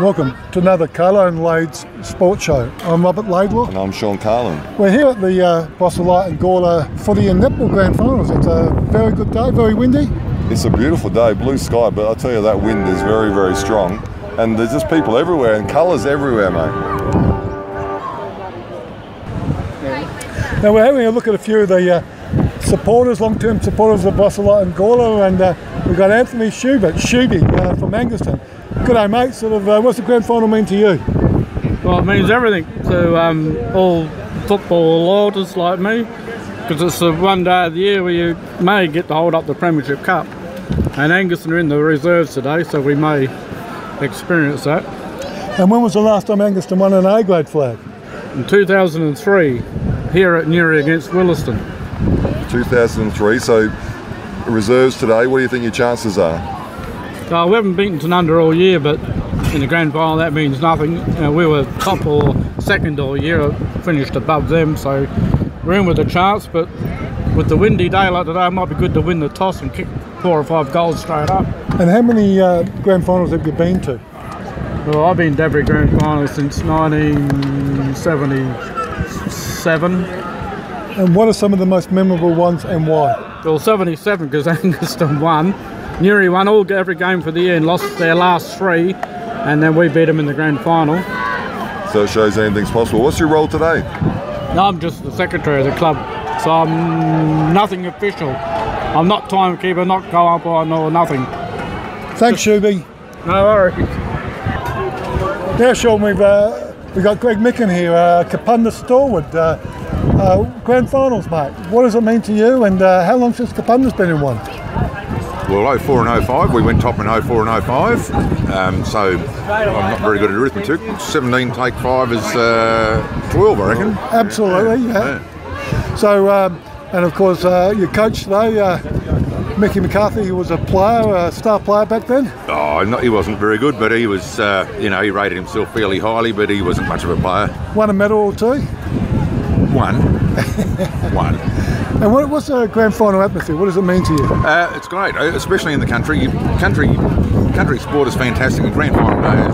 Welcome to another Carlo and Lade's Sports Show. I'm Robert Laidlaw. And I'm Sean Carlo. We're here at the Bosselight and Gawler Footy and Netball Grand Finals. It's a very good day, very windy. It's a beautiful day, blue sky, but I'll tell you that wind is very, very strong. And there's just people everywhere and colours everywhere, mate. Now we're having a look at a few of the supporters, long-term supporters of Bosselight and Gawler, and we've got Anthony Shubey from Anguston. Good day, mate. What's the grand final mean to you? Well, it means everything to all football loyalists like me, because it's the one day of the year where you may get to hold up the Premiership Cup. And Anguston are in the reserves today, so we may experience that. And when was the last time Anguston won an A-grade flag? In 2003, here at Newry against Williston. 2003, so reserves today. What do you think your chances are? We haven't beaten Tanunda all year, but in the grand final that means nothing. We were top or second all year, finished above them, so we're in with a chance. But with the windy day like today, it might be good to win the toss and kick 4 or 5 goals straight up. And how many grand finals have you been to? Well, I've been to every grand final since 1977. And what are some of the most memorable ones and why? Well, 77 because Anguston won. Newry won every game for the year and lost their last 3, and then we beat them in the grand final. So it shows anything's possible. What's your role today? No, I'm just the secretary of the club, so I'm nothing official. I'm not timekeeper, not co-umpire, nor nothing. Thanks, Shubey. No worries. Now, Sean, we've got Greg Micken here, Kapunda Stalwart. Grand finals, mate. What does it mean to you, and how long since Kapunda's been in one? Well, 04 and 05, we went top in 04 and 05, so I'm not very good at arithmetic. 17 take 5 is 12, I reckon. Absolutely, yeah. So, and of course, your coach today, Mickey McCarthy, he was a player, a star player back then? Oh, no, he wasn't very good, but he was, he rated himself fairly highly, but he wasn't much of a player. Won a medal or two? One. And what's the grand final atmosphere? What does it mean to you? It's great, especially in the country. Country sport is fantastic, and grand final day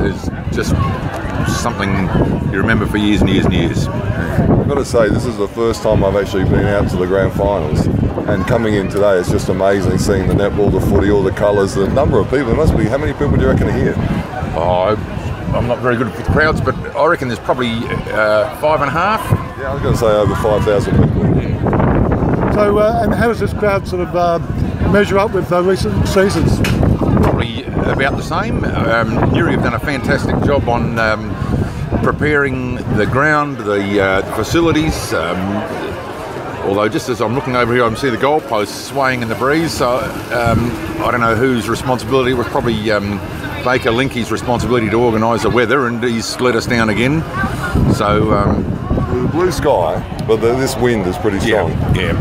is just something you remember for years and years and years. I've got to say, this is the first time I've actually been out to the grand finals, and coming in today, it's just amazing seeing the netball, the footy, all the colours, the number of people. There must be, how many people do you reckon are here? Oh, I'm not very good with crowds, but I reckon there's probably 5.5. Yeah, I was going to say over 5,000 people. So, and how does this crowd sort of measure up with recent seasons? Probably about the same. Newry have done a fantastic job on preparing the ground, the facilities. Although just as I'm looking over here, I can see the goalposts swaying in the breeze. So I don't know whose responsibility. It was probably Baker Linky's responsibility to organise the weather, and he's let us down again. So blue sky, but this wind is pretty strong. Yeah.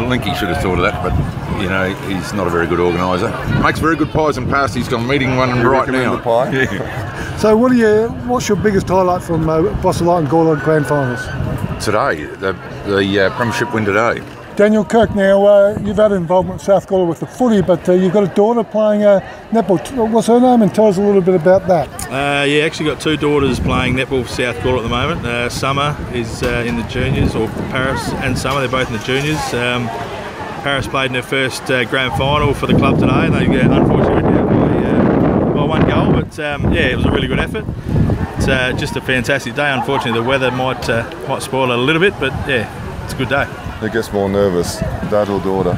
Linky should have thought of that, but he's not a very good organiser. Makes very good pies and pasties. I'm eating one right now. The pie? Yeah. So what's your biggest highlight from Bosselight and Gawler Grand Finals? Today, the Premiership win today. Daniel Kirk, now you've had involvement with South Gawler with the footy, but you've got a daughter playing netball. What's her name? And tell us a little bit about that. Yeah, actually got 2 daughters playing netball for South Gawler at the moment. Summer is in the juniors, or Paris and Summer, they're both in the juniors. Paris played in their first grand final for the club today. They unfortunately went down by 1 goal, but yeah, it was a really good effort. It's just a fantastic day. Unfortunately, the weather might spoil it a little bit, but yeah, it's a good day. Who gets more nervous, dad or daughter?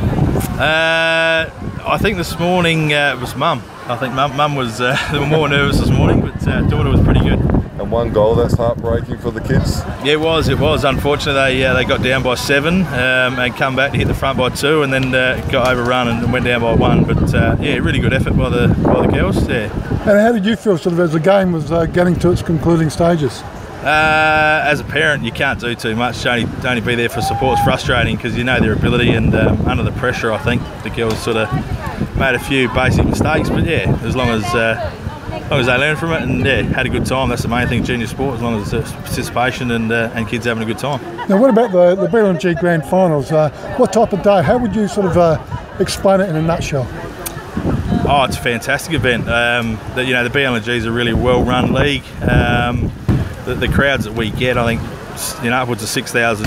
I think this morning it was Mum. I think Mum was more nervous this morning, but daughter was pretty good. And 1 goal, that's heartbreaking for the kids? Yeah, it was. Unfortunately, they got down by 7 and come back to hit the front by 2, and then got overrun and went down by 1. But yeah, really good effort by the girls. Yeah. And how did you feel sort of as the game was getting to its concluding stages? As a parent, you can't do too much. To only be there for support is frustrating because you know their ability, and under the pressure, I think the girls sort of made a few basic mistakes. But yeah, as long as they learn from it and yeah, had a good time, that's the main thing. Junior sport, as long as it's participation and kids having a good time. Now, what about the BL&G Grand Finals? What type of day? How would you sort of explain it in a nutshell? Oh, it's a fantastic event. The BL&G is a really well-run league. The crowds that we get, I think, upwards of 6,000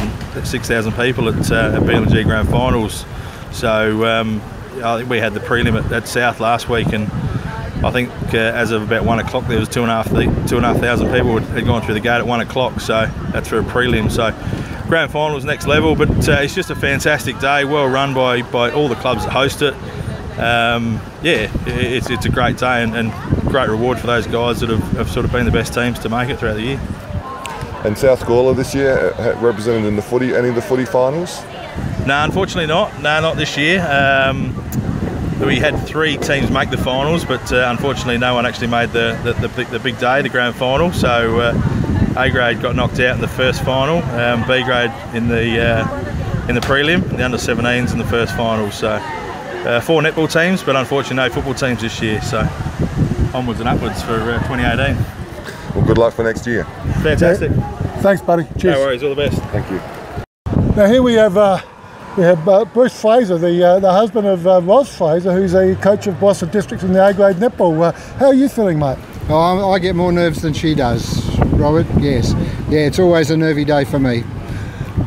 people at BL&G Grand Finals. So I think we had the prelim at South last week, and I think as of about 1 o'clock there was 2,500 people had gone through the gate at 1 o'clock. So that's for a prelim. So Grand Finals next level, but it's just a fantastic day, well run by all the clubs that host it. It's a great day and great reward for those guys that have sort of been the best teams to make it throughout the year. And South Gawler this year represented in any of the footy finals? No, unfortunately not. No, not this year. We had 3 teams make the finals, but unfortunately no one actually made the big day, the grand final. So A grade got knocked out in the first final, B grade in the prelim, the under 17s in the first final. So 4 netball teams, but unfortunately no football teams this year. So onwards and upwards for 2018. Well, good luck for next year. Fantastic. Yeah. Thanks, buddy. Cheers. No worries. All the best. Thank you. Now here we have Bruce Fraser, the husband of Roz Fraser, who's a coach of Boston Districts in the A-grade netball. How are you feeling, mate? Oh, I get more nerves than she does, Robert. Yes. Yeah, it's always a nervy day for me.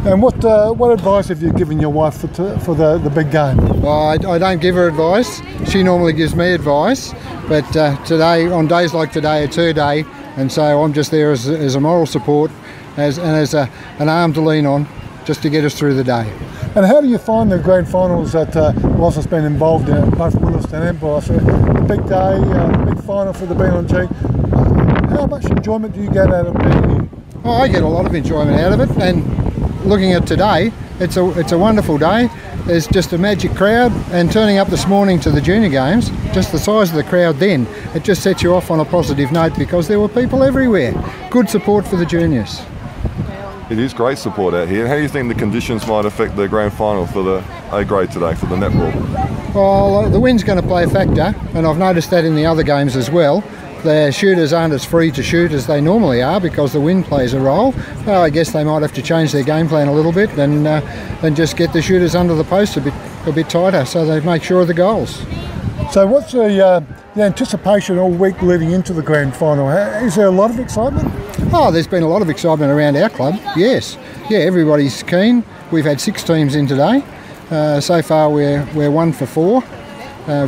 And what advice have you given your wife for the big game? Well, I don't give her advice. She normally gives me advice. But today, on days like today, it's her day, and so I'm just there as a moral support, as an arm to lean on, just to get us through the day. And how do you find the grand finals that Ross has been involved in, both Williston and Bryce? A big day, a big final for the BL&G. How much enjoyment do you get out of being here? Oh, I get a lot of enjoyment out of it, and looking at today, it's a wonderful day. There's just a magic crowd, and turning up this morning to the junior games, just the size of the crowd then, it just sets you off on a positive note because there were people everywhere. Good support for the juniors. It is great support out here. How do you think the conditions might affect the grand final for the A grade today, for the netball? Well, the wind's going to play a factor, and I've noticed that in the other games as well. The shooters aren't as free to shoot as they normally are because the wind plays a role. I guess they might have to change their game plan a little bit and just get the shooters under the post a bit tighter so they make sure of the goals. So what's the anticipation all week leading into the grand final? Is there a lot of excitement? Oh, there's been a lot of excitement around our club, yes. Yeah, everybody's keen. We've had 6 teams in today. So far we're 1 for 4.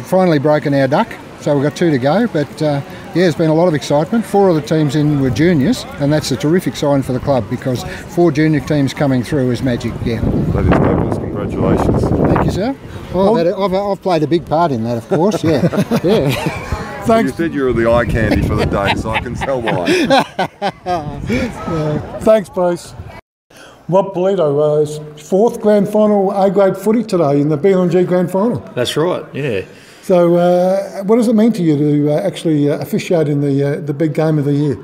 Finally broken our duck, so we've got 2 to go. But there's been a lot of excitement. 4 of the teams in were juniors, and that's a terrific sign for the club because 4 junior teams coming through is magic, yeah. That is fabulous. Congratulations. Thank you, sir. Well, I've played a big part in that, of course, yeah. Yeah. Thanks. You said you were the eye candy for the day, so I can tell why. Thanks, Bruce. Rob Polito, 4th grand final A-grade footy today in the BL&G grand final. That's right, yeah. So what does it mean to you to actually officiate in the big game of the year?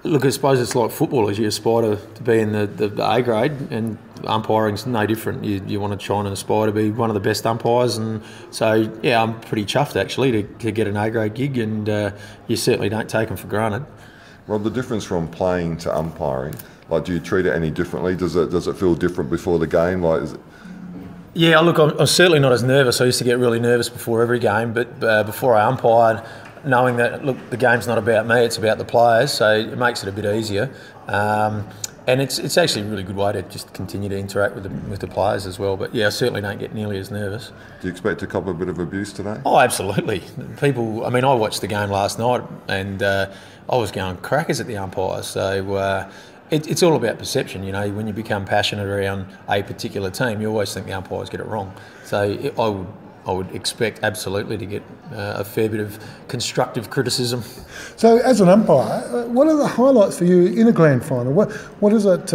Look, I suppose it's like football, as you aspire to be in the A grade, and umpiring's no different. You want to try and aspire to be one of the best umpires, and so yeah, I'm pretty chuffed actually to get an A grade gig, and you certainly don't take them for granted. Rob, the difference from playing to umpiring, like, do you treat it any differently? Does it feel different before the game? Like, is it... Yeah, look, I'm certainly not as nervous. I used to get really nervous before every game, but before I umpired, knowing that, look, the game's not about me, it's about the players, so it makes it a bit easier. And it's actually a really good way to just continue to interact with the players as well. But yeah, I certainly don't get nearly as nervous. Do you expect to cop a bit of abuse today? Oh, absolutely. People, I mean, I watched the game last night and I was going crackers at the umpires. So it's all about perception, you know. When you become passionate around a particular team, you always think the umpires get it wrong. So I would expect absolutely to get a fair bit of constructive criticism. So as an umpire, what are the highlights for you in a grand final? What is it,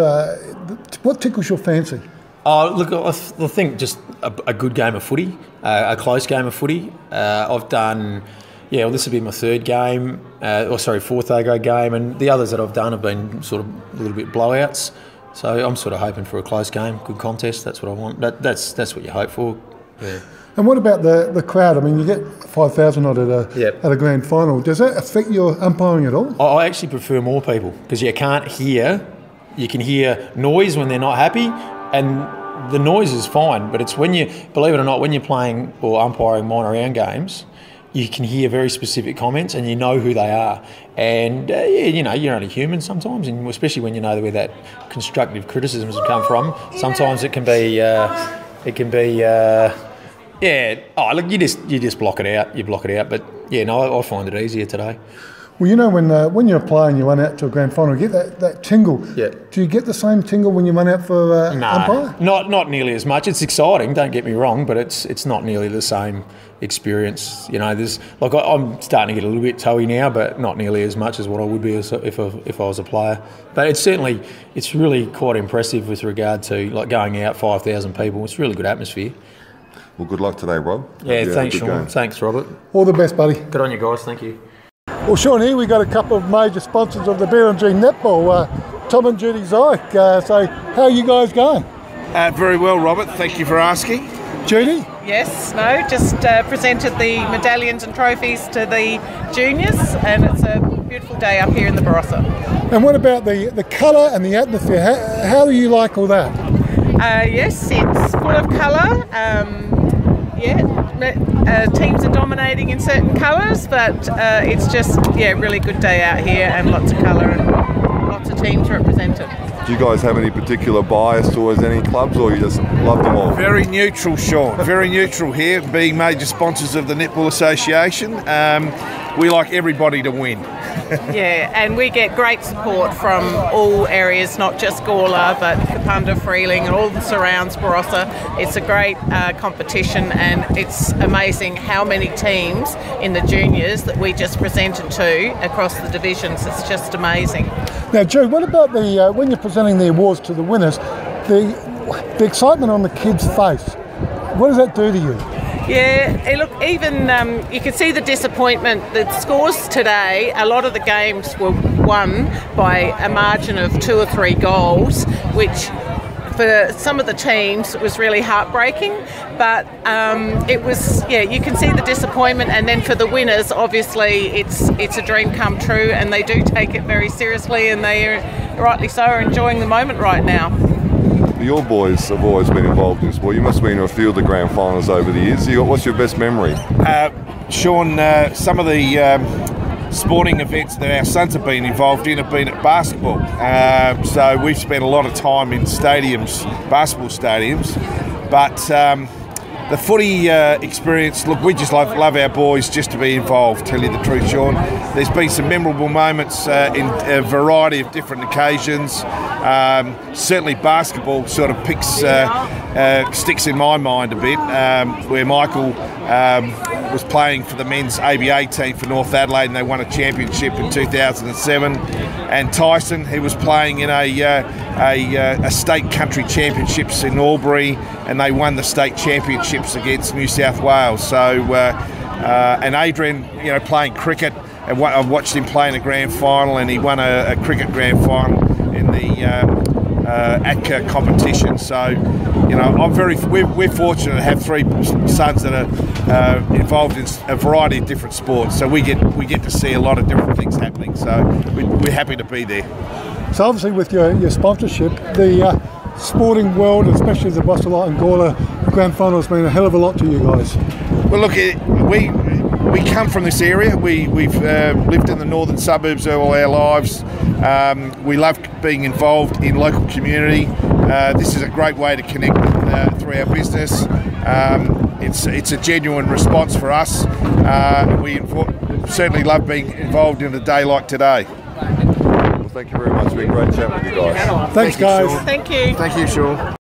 what tickles your fancy? Look, I think just a good game of footy, a close game of footy. I've done, this will be my 3rd game, 4th A-grade game, and the others that I've done have been sort of a little bit blowouts. So I'm sort of hoping for a close game, good contest. That's what I want. That's what you hope for. Yeah. And what about the crowd? I mean, you get 5,000 odd at a grand final. Does that affect your umpiring at all? I actually prefer more people because you can hear noise when they're not happy, and the noise is fine, but it's when you, believe it or not, when you're playing or umpiring minor round games, you can hear very specific comments and you know who they are. And, you know, you're only human sometimes, and especially when you know where that constructive criticisms have come from. Sometimes it can be, look, you just block it out. You block it out. But, yeah, no, I find it easier today. Well, you know, when you're a player and you run out to a grand final, you get that tingle. Yeah. Do you get the same tingle when you run out for umpire? Not nearly as much. It's exciting, don't get me wrong, but it's not nearly the same experience. You know, I'm starting to get a little bit toey now, but not nearly as much as what I would be if I was a player. But it's really quite impressive with regard to like going out 5,000 people. It's a really good atmosphere. Well, good luck today, Rob. Yeah, thanks, Sean. Thanks, Robert. All the best, buddy. Good on you guys. Thank you. Well, Sean, here we got a couple of major sponsors of the BL&G netball, Tom and Judy Zyke. So, how are you guys going? Very well, Robert. Thank you for asking. Judy? Yes, just presented the medallions and trophies to the juniors, and it's a beautiful day up here in the Barossa. And what about the colour and the atmosphere? How do you like all that? Yes, it's full of colour. Teams are dominating in certain colours, but it's just really good day out here and lots of colour and lots of teams represented. Do you guys have any particular bias towards any clubs, or you just love them all? Very neutral, Sean. Very neutral here, being major sponsors of the Netball Association. We like everybody to win. Yeah, and we get great support from all areas, not just Gawler, but Kapunda, Freeling, and all the surrounds Barossa. It's a great competition, and it's amazing how many teams in the juniors that we just presented to across the divisions. It's just amazing. Now, Joe, what about when you're presenting the awards to the winners, the excitement on the kids' face? What does that do to you? Yeah, look, even you can see the disappointment. The scores today, a lot of the games were won by a margin of 2 or 3 goals, which for some of the teams was really heartbreaking. But it was, you can see the disappointment. And then for the winners, obviously, it's a dream come true, and they do take it very seriously, and they rightly so are enjoying the moment right now. Your boys have always been involved in sport. You must have been in a few of the grand finals over the years. What's your best memory? Sean, some of the sporting events that our sons have been involved in have been at basketball. So we've spent a lot of time in stadiums, basketball stadiums. But the footy experience, look, we just love our boys just to be involved, tell you the truth, Sean. There's been some memorable moments in a variety of different occasions. Certainly basketball sort of sticks in my mind a bit, where Michael was playing for the men's ABA team for North Adelaide, and they won a championship in 2007. And Tyson, he was playing in a state country championships in Albury, and they won the state championships against New South Wales. So, and Adrian, playing cricket, and I've watched him play in a grand final, and he won a cricket grand final in the ATCA competition. So, we're fortunate to have 3 sons that are involved in a variety of different sports. So we get to see a lot of different things happening. So we're happy to be there. So obviously with your sponsorship, the sporting world, especially the Barossa and Gawler grand final, has been a hell of a lot to you guys. Well, look, we come from this area. We've lived in the northern suburbs all our lives. We love being involved in local community. This is a great way to connect through our business. It's a genuine response for us. We certainly love being involved in a day like today. Well, thank you very much. It's been a great chat with you guys. Thanks, guys. Thank you. Thank you, Sean.